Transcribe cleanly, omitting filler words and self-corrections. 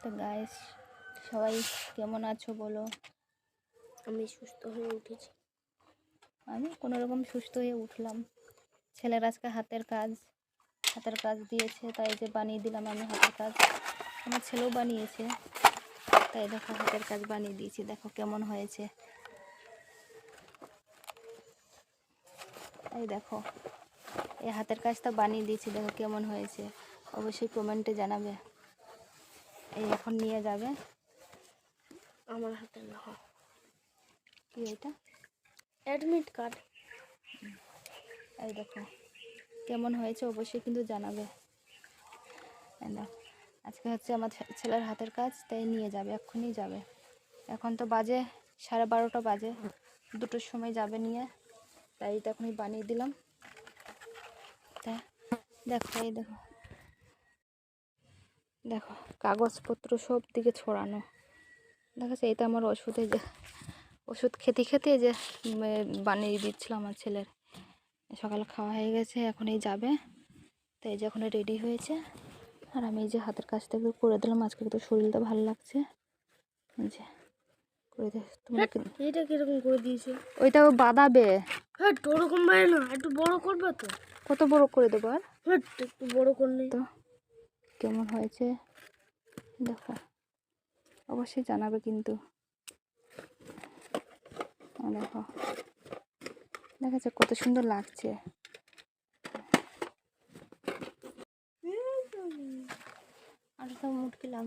তো গাইস, সবাই কেমন আছো বলো? আমি সুস্থ হয়ে উঠেছি। আমি কোনোরকম সুস্থ হয়ে উঠলাম। ছেলের আজকে হাতের কাজ দিয়েছে, তাই যে বানিয়ে দিলাম আমি হাতের কাজ। আমার ছেলেও বানিয়েছে, তাই দেখো হাতের কাজ বানিয়ে দিয়েছি, দেখো কেমন হয়েছে। এই দেখো, এই হাতের কাজটা বানিয়ে দিয়েছি, দেখো কেমন হয়েছে, অবশ্যই কমেন্টে জানাবে। এই এখন নিয়ে যাবে। আমার হাতে না, কি এটা? Admit card. এই দেখো কেমন হয়েছে, অবশ্যই কিন্তু জানাবে। এই দেখো, আজকে হচ্ছে আমার ছেলের হাতের কাজ, তাই নিয়ে যাবে, এক্ষুনি যাবে। এখন তো বাজে 12:30 বাজে, 2টোর সময় যাবে নিয়ে, তাই তো এখনই বানিয়ে দিলাম। তা দেখো, এই দেখো দেখো কাগজপত্র সব দিকে ছড়ানো। দেখাচ্ছে এটা আমার ওষুধ খেতে খেতে যে বানিয়ে দিচ্ছিলাম আমার ছেলের। সকালে খাওয়া হয়ে গেছে, এখন এই যাবে, তাই এই যে এখন রেডি হয়েছে। আর আমি এই যে হাতের কাজটা একটু করে দিলাম, আজকে তো শরীরটা ভালো লাগছে, এই যে করে দে। তোমরা এটা কিরকম করে দিয়েছে? ওইটাও বাদাবে। হ্যাঁ, ওরকম ভাই না, একটু বড় করবে তো। কত বড় করে দেবো আর? হ্যাঁ, একটু বড় করলে তো কেমন হয়েছে দেখো, অবশ্যই জানাবে কিন্তু। দেখো, দেখাচ্ছে কত সুন্দর লাগছে। আর তো মুটকিলাম।